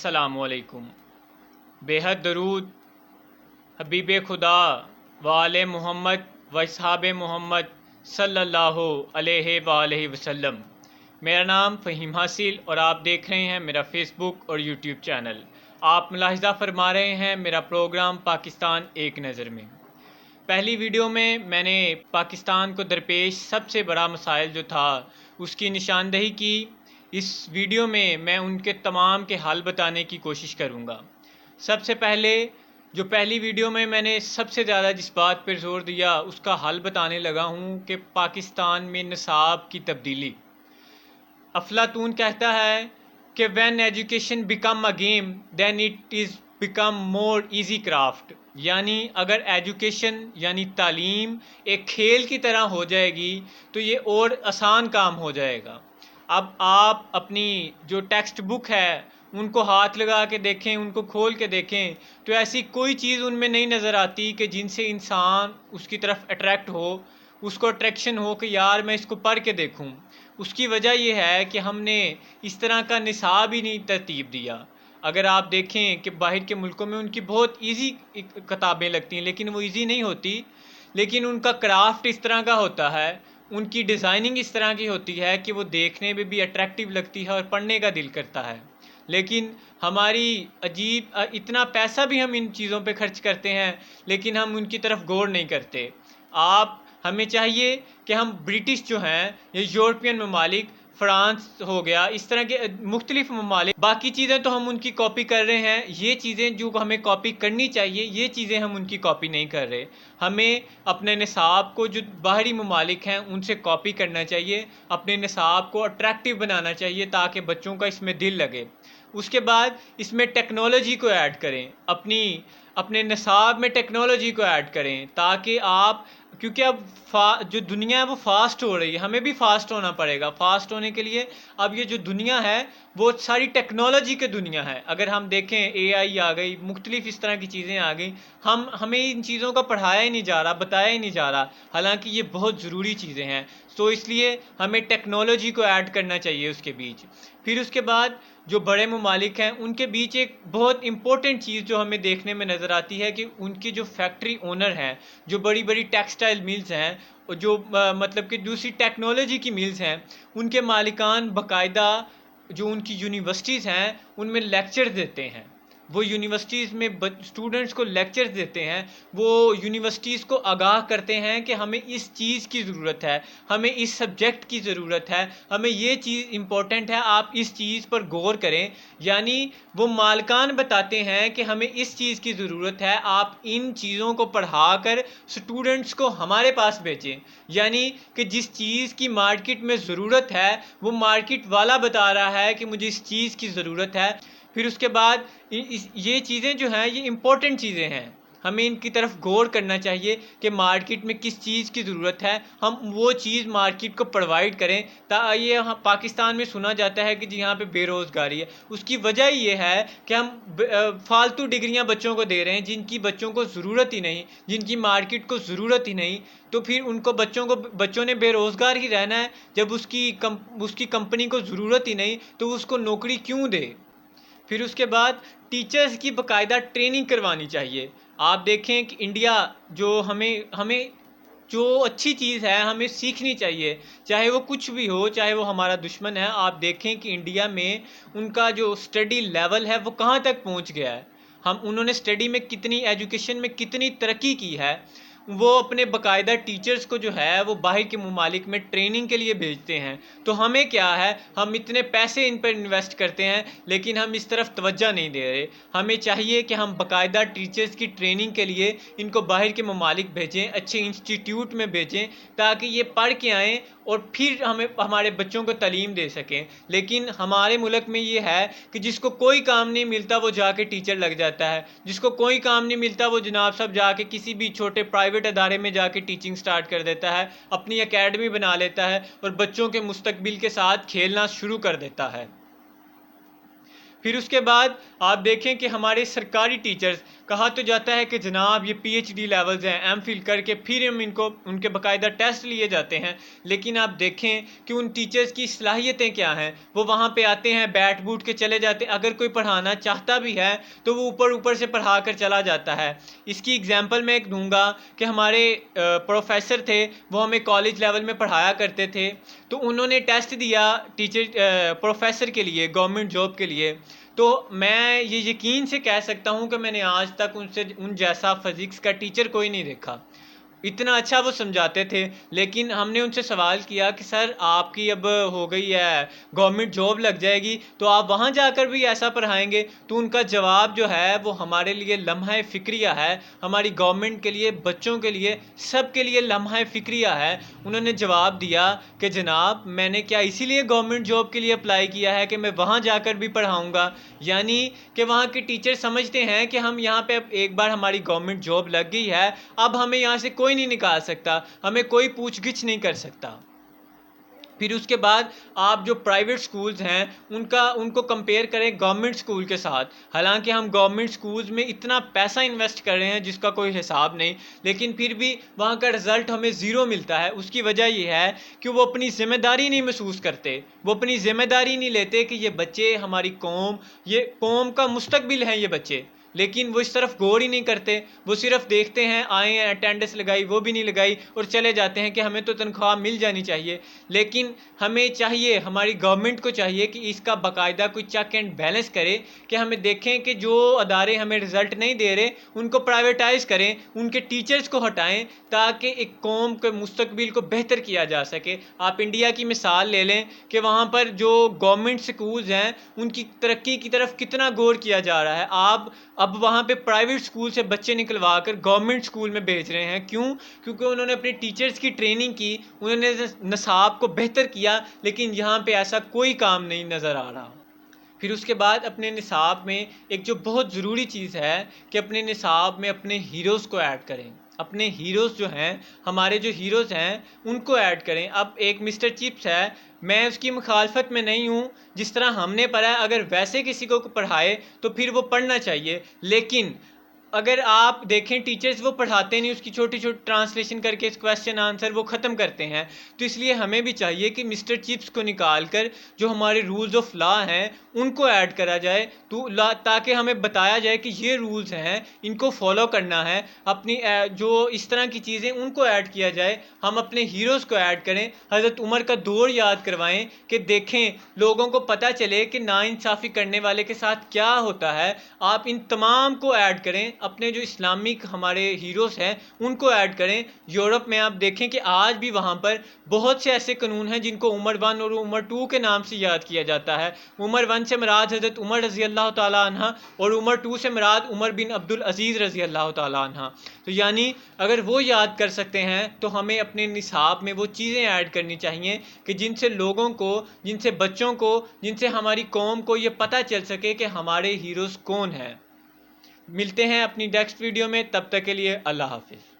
السلام علیکم۔ بےحد درود حبیب خدا و آل محمد و اصحاب محمد صلی اللہ علیہ وآلہ وسلم۔ میرا نام فہیم حاصل اور آپ دیکھ رہے ہیں میرا فیس بک اور یوٹیوب چینل۔ آپ ملاحظہ فرما رہے ہیں میرا پروگرام پاکستان ایک نظر میں۔ پہلی ویڈیو میں نے پاکستان کو درپیش سب سے بڑا مسائل جو تھا اس کی نشاندہی کی۔ اس ویڈیو میں ان کے تمام کے حل بتانے کی کوشش کروں گا۔ سب سے پہلے جو پہلی ویڈیو میں نے سب سے زیادہ جس بات پر زور دیا اس کا حل بتانے لگا ہوں کہ پاکستان میں نصاب کی تبدیلی۔ افلاطون کہتا ہے کہ when education become a game then it is become more easy craft، یعنی اگر ایجوکیشن یعنی تعلیم ایک کھیل کی طرح ہو جائے گی تو یہ اور آسان کام ہو جائے گا۔ اب آپ اپنی جو ٹیکسٹ بک ہے ان کو ہاتھ لگا کے دیکھیں، ان کو کھول کے دیکھیں تو ایسی کوئی چیز ان میں نہیں نظر آتی کہ جن سے انسان اس کی طرف اٹریکٹ ہو، اس کو اٹریکشن ہو کہ یار میں اس کو پڑھ کے دیکھوں۔ اس کی وجہ یہ ہے کہ ہم نے اس طرح کا نصاب ہی نہیں ترتیب دیا۔ اگر آپ دیکھیں کہ باہر کے ملکوں میں ان کی بہت ایزی کتابیں لگتی ہیں لیکن وہ ایزی نہیں ہوتی، لیکن ان کا کرافٹ اس طرح کا ہوتا ہے، ان کی ڈیزائننگ اس طرح کی ہوتی ہے کہ وہ دیکھنے میں بھی اٹریکٹیو لگتی ہے اور پڑھنے کا دل کرتا ہے۔ لیکن ہماری عجیب اتنا پیسہ بھی ہم ان چیزوں پہ خرچ کرتے ہیں لیکن ہم ان کی طرف غور نہیں کرتے۔ ہمیں چاہیے کہ ہم برٹش جو ہیں یا یورپین ممالک، فرانس ہو گیا، اس طرح کے مختلف ممالک، باقی چیزیں تو ہم ان کی کاپی کر رہے ہیں، یہ چیزیں جو ہمیں کاپی کرنی چاہیے یہ چیزیں ہم ان کی کاپی نہیں کر رہے۔ ہمیں اپنے نصاب کو جو باہری ممالک ہیں ان سے کاپی کرنا چاہیے، اپنے نصاب کو اٹریکٹیو بنانا چاہیے تاکہ بچوں کا اس میں دل لگے۔ اس کے بعد اس میں ٹیکنالوجی کو ایڈ کریں، اپنے نصاب میں ٹیکنالوجی کو ایڈ کریں تاکہ کیونکہ اب جو دنیا ہے وہ فاسٹ ہو رہی ہے، ہمیں بھی فاسٹ ہونا پڑے گا۔ فاسٹ ہونے کے لیے اب یہ جو دنیا ہے وہ ساری ٹیکنالوجی کی دنیا ہے۔ اگر ہم دیکھیں اے آئی آ گئی، مختلف اس طرح کی چیزیں آ گئی، ہمیں ان چیزوں کا پڑھایا ہی نہیں جا رہا، بتایا ہی نہیں جا رہا، حالانکہ یہ بہت ضروری چیزیں ہیں۔ تو اس لیے ہمیں ٹیکنالوجی کو ایڈ کرنا چاہیے اس کے بیچ۔ پھر اس کے بعد جو بڑے ممالک ہیں ان کے بیچ ایک بہت امپورٹنٹ چیز جو ہمیں دیکھنے میں نظر آتی ہے کہ ان کی جو فیکٹری اونر ہیں، جو بڑی بڑی ٹیکسٹائل میلز ہیں، جو مطلب کہ دوسری ٹیکنالوجی کی میلز ہیں، ان کے مالکان باقاعدہ جو ان کی یونیورسٹیز ہیں ان میں لیکچر دیتے ہیں۔ وہ یونیورسٹیز میں اسٹوڈنٹس کو لیکچر دیتے ہیں، وہ یونیورسٹیز کو آگاہ کرتے ہیں کہ ہمیں اس چیز کی ضرورت ہے، ہمیں اس سبجیکٹ کی ضرورت ہے، ہمیں یہ چیز امپورٹنٹ ہے، آپ اس چیز پر غور کریں۔ یعنی وہ مالکان بتاتے ہیں کہ ہمیں اس چیز کی ضرورت ہے، آپ ان چیزوں کو پڑھا کر اسٹوڈنٹس کو ہمارے پاس بھیجیں۔ یعنی کہ جس چیز کی مارکیٹ میں ضرورت ہے وہ مارکیٹ والا بتا رہا ہے کہ مجھے اس چیز کی ضرورت ہے۔ پھر اس کے بعد یہ چیزیں جو ہیں یہ امپورٹنٹ چیزیں ہیں، ہمیں ان کی طرف غور کرنا چاہیے کہ مارکیٹ میں کس چیز کی ضرورت ہے، ہم وہ چیز مارکیٹ کو پرووائڈ کریں۔ یہ پاکستان میں سنا جاتا ہے کہ جی یہاں پہ بے روزگاری ہے، اس کی وجہ یہ ہے کہ ہم فالتو ڈگریاں بچوں کو دے رہے ہیں جن کی بچوں کو ضرورت ہی نہیں، جن کی مارکیٹ کو ضرورت ہی نہیں۔ تو پھر ان کو بچوں نے بے روزگار ہی رہنا ہے۔ جب اس کی کمپنی کو ضرورت ہی نہیں تو اس کو نوکری کیوں دے؟ پھر اس کے بعد ٹیچرز کی باقاعدہ ٹریننگ کروانی چاہیے۔ آپ دیکھیں کہ انڈیا جو ہمیں جو اچھی چیز ہے ہمیں سیکھنی چاہیے، چاہے وہ کچھ بھی ہو، چاہے وہ ہمارا دشمن ہے۔ آپ دیکھیں کہ انڈیا میں ان کا جو اسٹڈی لیول ہے وہ کہاں تک پہنچ گیا ہے، انہوں نے اسٹڈی میں ایجوکیشن میں کتنی ترقی کی ہے۔ وہ اپنے باقاعدہ ٹیچرز کو جو ہے وہ باہر کے ممالک میں ٹریننگ کے لیے بھیجتے ہیں۔ تو ہمیں کیا ہے، ہم اتنے پیسے ان پر انویسٹ کرتے ہیں لیکن ہم اس طرف توجہ نہیں دے رہے۔ ہمیں چاہیے کہ ہم باقاعدہ ٹیچرز کی ٹریننگ کے لیے ان کو باہر کے ممالک بھیجیں، اچھے انسٹیٹیوٹ میں بھیجیں تاکہ یہ پڑھ کے آئیں اور پھر ہمارے بچوں کو تعلیم دے سکیں۔ لیکن ہمارے ملک میں یہ ہے کہ جس کو کوئی کام نہیں ملتا وہ جا کے ٹیچر لگ جاتا ہے، جس کو کوئی کام نہیں ملتا وہ جناب صاحب جا کے کسی بھی چھوٹے پرائیویٹ ادارے میں جا کے ٹیچنگ سٹارٹ کر دیتا ہے، اپنی اکیڈمی بنا لیتا ہے اور بچوں کے مستقبل کے ساتھ کھیلنا شروع کر دیتا ہے۔ پھر اس کے بعد آپ دیکھیں کہ ہمارے سرکاری ٹیچرز، کہا تو جاتا ہے کہ جناب یہ پی ایچ ڈی لیولز ہیں، ایم فل کر کے پھر ہم ان کے باقاعدہ ٹیسٹ لیے جاتے ہیں، لیکن آپ دیکھیں کہ ان ٹیچرز کی صلاحیتیں کیا ہیں. وہ وہاں پہ آتے ہیں، بیٹھ بوٹ کے چلے جاتے ہیں. اگر کوئی پڑھانا چاہتا بھی ہے تو وہ اوپر سے پڑھا کر چلا جاتا ہے. اس کی اگزامپل میں ایک دوں گا کہ ہمارے پروفیسر تھے، وہ ہمیں کالج لیول میں پڑھایا کرتے تھے. تو انہوں نے ٹیسٹ دیا پروفیسر کے لیے، گورنمنٹ جاب کے لیے. تو میں یہ یقین سے کہہ سکتا ہوں کہ میں نے آج تک ان جیسا فزکس کا ٹیچر کوئی نہیں دیکھا. اتنا اچھا وہ سمجھاتے تھے. لیکن ہم نے ان سے سوال کیا کہ سر آپ کی اب ہو گئی ہے، گورنمنٹ جاب لگ جائے گی تو آپ وہاں جا کر بھی ایسا پڑھائیں گے؟ تو ان کا جواب جو ہے وہ ہمارے لیے لمحہ فکریہ ہے، ہماری گورنمنٹ کے لیے، بچوں کے لیے، سب کے لیے لمحہ فکریہ ہے. انہوں نے جواب دیا کہ جناب میں نے کیا اسی لیے گورنمنٹ جاب کے لیے اپلائی کیا ہے کہ میں وہاں جا کر بھی پڑھاؤں گا؟ یعنی کہ وہاں کے ٹیچر سمجھتے ہیں کہ ہم یہاں پہ ایک بار ہماری گورنمنٹ جاب لگ گئی ہے، اب ہمیں یہاں سے کوئی نہیں نکال سکتا، ہمیں کوئی پوچھ گچھ نہیں کر سکتا. پھر اس کے بعد آپ جو پرائیویٹ سکولز ہیں ان کو کمپیئر کریں گورنمنٹ سکول کے ساتھ. حالانکہ ہم گورنمنٹ سکولز میں اتنا پیسہ انویسٹ کر رہے ہیں جس کا کوئی حساب نہیں، لیکن پھر بھی وہاں کا رزلٹ ہمیں زیرو ملتا ہے. اس کی وجہ یہ ہے کہ وہ اپنی ذمہ داری نہیں محسوس کرتے، وہ اپنی ذمہ داری نہیں لیتے کہ یہ بچے ہماری یہ قوم کا مستقبل ہیں یہ بچے. لیکن وہ اس طرف غور ہی نہیں کرتے. وہ صرف دیکھتے ہیں، آئے ہیں، اٹینڈنس لگائی، وہ بھی نہیں لگائی، اور چلے جاتے ہیں کہ ہمیں تو تنخواہ مل جانی چاہیے. لیکن ہمیں چاہیے، ہماری گورنمنٹ کو چاہیے کہ اس کا باقاعدہ کوئی چیک اینڈ بیلنس کرے، کہ ہمیں دیکھیں کہ جو ادارے ہمیں رزلٹ نہیں دے رہے ان کو پرائیویٹائز کریں، ان کے ٹیچرز کو ہٹائیں، تاکہ ایک قوم کے مستقبل کو بہتر کیا جا سکے. آپ انڈیا کی مثال لے لیں کہ وہاں پر جو گورنمنٹ سکولز ہیں ان کی ترقی کی طرف کتنا غور کیا جا رہا ہے. آپ اب وہاں پہ پرائیویٹ سکول سے بچے نکلوا کر گورنمنٹ سکول میں بھیج رہے ہیں. کیوں؟ کیونکہ انہوں نے اپنے ٹیچرز کی ٹریننگ کی، انہوں نے نصاب کو بہتر کیا. لیکن یہاں پہ ایسا کوئی کام نہیں نظر آ رہا. پھر اس کے بعد اپنے نصاب میں ایک جو بہت ضروری چیز ہے کہ اپنے نصاب میں اپنے ہیروز کو ایڈ کریں. اپنے ہیروز جو ہیں، ہمارے جو ہیروز ہیں ان کو ایڈ کریں. اب ایک مسٹر چپس ہے، میں اس کی مخالفت میں نہیں ہوں. جس طرح ہم نے پڑھا ہے اگر ویسے کسی کو پڑھائے تو پھر وہ پڑھنا چاہیے. لیکن اگر آپ دیکھیں ٹیچرز وہ پڑھاتے نہیں، اس کی چھوٹی چھوٹی ٹرانسلیشن کر کے کویسچن آنسر وہ ختم کرتے ہیں. تو اس لیے ہمیں بھی چاہیے کہ مسٹر چپس کو نکال کر جو ہمارے رولز آف لا ہیں ان کو ایڈ کرا جائے، تاکہ ہمیں بتایا جائے کہ یہ رولز ہیں، ان کو فالو کرنا ہے. اپنی جو اس طرح کی چیزیں ان کو ایڈ کیا جائے. ہم اپنے ہیروز کو ایڈ کریں. حضرت عمر کا دور یاد کروائیں کہ دیکھیں لوگوں کو پتہ چلے کہ ناانصافی کرنے والے کے ساتھ کیا ہوتا ہے. آپ ان تمام کو ایڈ کریں. اپنے جو اسلامک ہمارے ہیروز ہیں ان کو ایڈ کریں. یورپ میں آپ دیکھیں کہ آج بھی وہاں پر بہت سے ایسے قانون ہیں جن کو عمر 1 اور عمر 2 کے نام سے یاد کیا جاتا ہے. عمر 1 سے مراد حضرت عمر رضی اللہ تعالیٰ عنہ، اور عمر 2 سے مراد عمر بن عبد العزیز رضی اللہ تعالیٰ عنہ. تو یعنی اگر وہ یاد کر سکتے ہیں تو ہمیں اپنے نصاب میں وہ چیزیں ایڈ کرنی چاہیے کہ جن سے لوگوں کو، جن سے بچوں کو، جن سے ہماری قوم کو یہ پتہ چل سکے کہ ہمارے ہیروز کون ہیں. ملتے ہیں اپنی نیکسٹ ویڈیو میں، تب تک کے لیے اللہ حافظ.